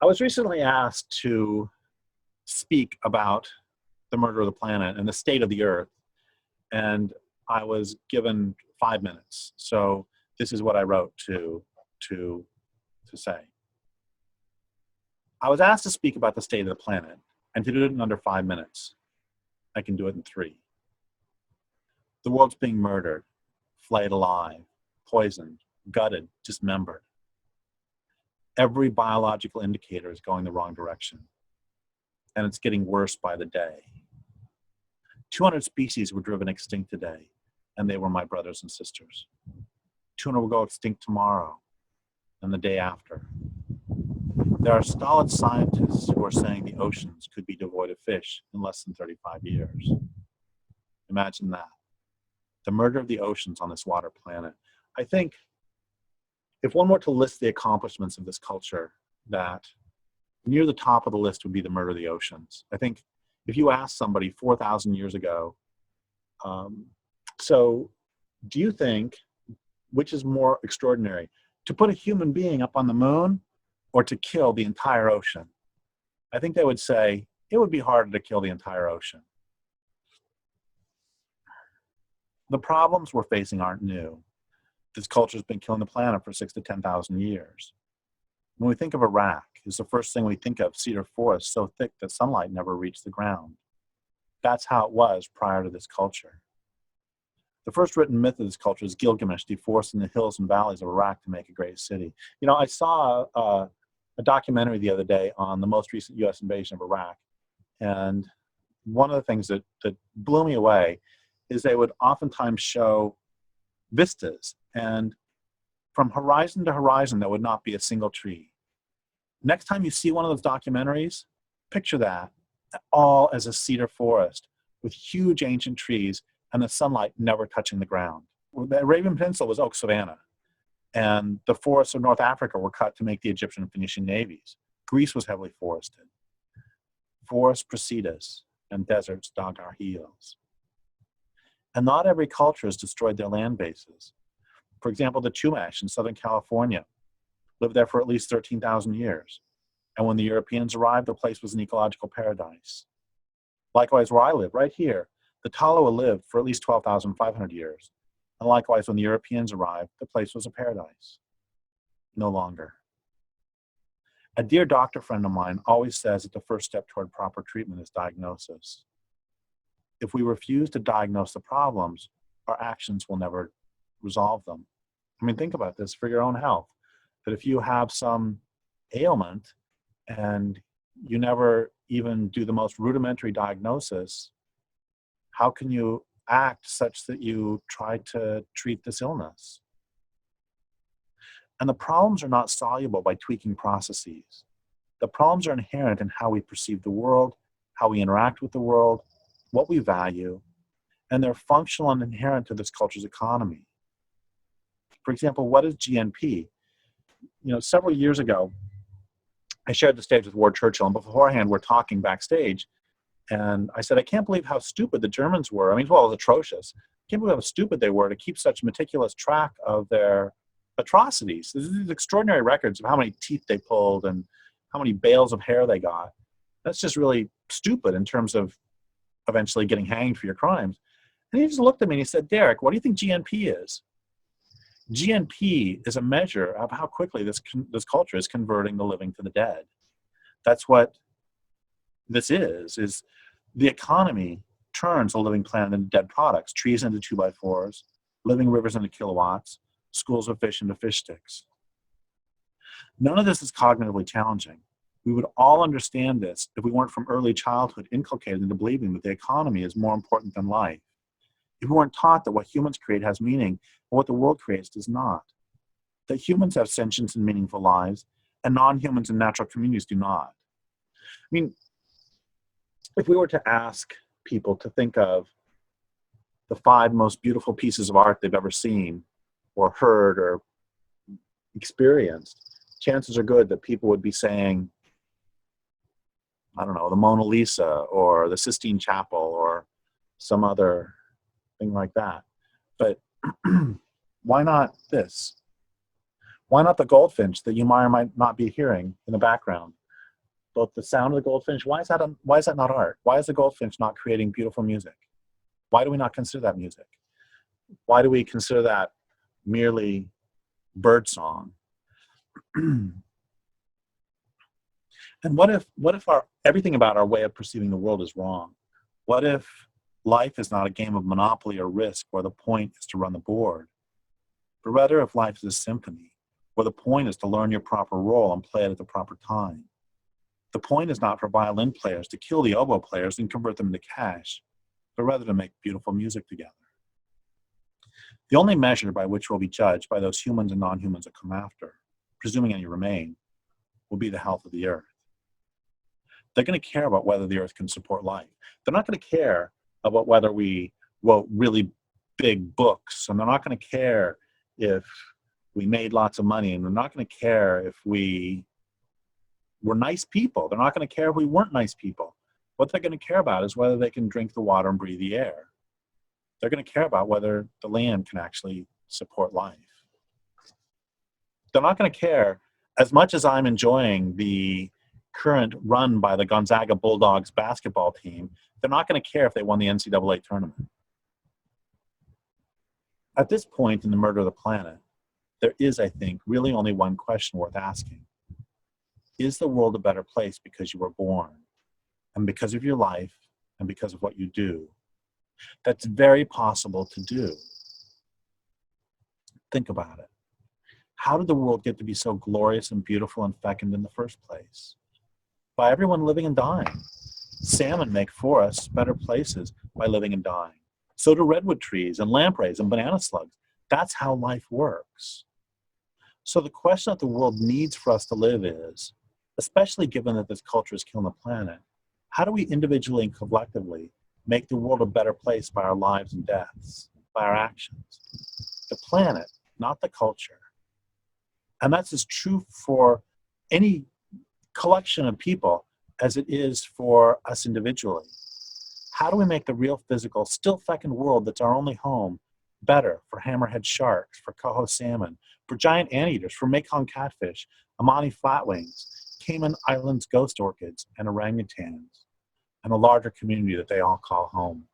I was recently asked to speak about the murder of the planet and the state of the Earth, and I was given 5 minutes. So this is what I wrote to say. I was asked to speak about the state of the planet, and to do it in under 5 minutes. I can do it in 3. The world's being murdered, flayed alive, poisoned, gutted, dismembered. Every biological indicator is going the wrong direction, and it's getting worse by the day. 200 species were driven extinct today, and they were my brothers and sisters. 200 will go extinct tomorrow and the day after. There are stolid scientists who are saying the oceans could be devoid of fish in less than 35 years. Imagine that. The murder of the oceans on this water planet. I think if one were to list the accomplishments of this culture, that near the top of the list would be the murder of the oceans. I think if you asked somebody 4,000 years ago, so do you think, which is more extraordinary, to put a human being up on the moon or to kill the entire ocean? I think they would say it would be harder to kill the entire ocean. The problems we're facing aren't new. This culture has been killing the planet for 6,000 to 10,000 years. When we think of Iraq, it's the first thing we think of cedar forests so thick that sunlight never reached the ground. That's how it was prior to this culture. The first written myth of this culture is Gilgamesh deforesting the hills and valleys of Iraq to make a great city. You know, I saw a documentary the other day on the most recent US invasion of Iraq, and one of the things that blew me away is they would oftentimes show vistas, and from horizon to horizon there would not be a single tree. Next time you see one of those documentaries, picture that all as a cedar forest with huge ancient trees and the sunlight never touching the ground. The Arabian Peninsula was oak savanna, and the forests of North Africa were cut to make the Egyptian and Phoenician navies. Greece was heavily forested. Forests precede us, and deserts dog our heels. And not every culture has destroyed their land bases. For example, the Chumash in Southern California lived there for at least 13,000 years. And when the Europeans arrived, the place was an ecological paradise. Likewise, where I live, right here, the Tolowa lived for at least 12,500 years. And likewise, when the Europeans arrived, the place was a paradise. No longer. A dear doctor friend of mine always says that the first step toward proper treatment is diagnosis. If we refuse to diagnose the problems, our actions will never resolve them. I mean, think about this for your own health, that if you have some ailment and you never even do the most rudimentary diagnosis, how can you act such that you try to treat this illness? And the problems are not soluble by tweaking processes. The problems are inherent in how we perceive the world, how we interact with the world, what we value, and they're functional and inherent to this culture's economy. For example, what is GNP? You know, several years ago, I shared the stage with Ward Churchill, and beforehand we're talking backstage, and I said, I can't believe how stupid the Germans were. I mean, well, it was atrocious. I can't believe how stupid they were to keep such meticulous track of their atrocities. There's these extraordinary records of how many teeth they pulled and how many bales of hair they got. That's just really stupid in terms of eventually getting hanged for your crimes. And he just looked at me and he said, Derrick, what do you think GNP is? GNP is a measure of how quickly this culture is converting the living to the dead. That's what this is the economy turns a living planet into dead products, trees into 2x4s, living rivers into kilowatts, schools of fish into fish sticks. None of this is cognitively challenging. We would all understand this if we weren't from early childhood inculcated into believing that the economy is more important than life. If we weren't taught that what humans create has meaning, and what the world creates does not. That humans have sentience and meaningful lives, and non-humans and natural communities do not. I mean, if we were to ask people to think of the 5 most beautiful pieces of art they've ever seen, or heard, or experienced, chances are good that people would be saying, I don't know, the Mona Lisa, or the Sistine Chapel, or some other thing like that. But why not this? Why not the goldfinch that you might or might not be hearing in the background? both the sound of the goldfinch. Why is that not art? Why is the goldfinch not creating beautiful music? Why do we not consider that music? Why do we consider that merely birdsong? And what if everything about our way of perceiving the world is wrong? What if life is not a game of Monopoly or Risk where the point is to run the board, but rather if life is a symphony where the point is to learn your proper role and play it at the proper time? The point is not for violin players to kill the oboe players and convert them into cash, but rather to make beautiful music together. The only measure by which we'll be judged by those humans and non-humans that come after, presuming any remain, will be the health of the earth. They're going to care about whether the earth can support life. They're not going to care about whether we wrote really big books, and they're not going to care if we made lots of money, and they're not going to care if we were nice people. They're not going to care if we weren't nice people. What they're going to care about is whether they can drink the water and breathe the air. They're going to care about whether the land can actually support life. They're not going to care, as much as I'm enjoying the current run by the Gonzaga Bulldogs basketball team, they're not going to care if they won the NCAA tournament. At this point in the murder of the planet, there is, I think, really only one question worth asking. Is the world a better place because you were born, and because of your life, and because of what you do? That's very possible to do. Think about it. How did the world get to be so glorious and beautiful and fecund in the first place? By everyone living and dying. Salmon make forests better places by living and dying. So do redwood trees and lampreys and banana slugs. That's how life works. So the question that the world needs for us to live is, especially given that this culture is killing the planet, how do we individually and collectively make the world a better place by our lives and deaths, by our actions? The planet, not the culture. And that's as true for any collection of people as it is for us individually. How do we make the real physical, still fecund world that's our only home better for hammerhead sharks, for coho salmon, for giant anteaters, for Mekong catfish, Amani flatwings, Cayman Islands ghost orchids, and orangutans, and a larger community that they all call home?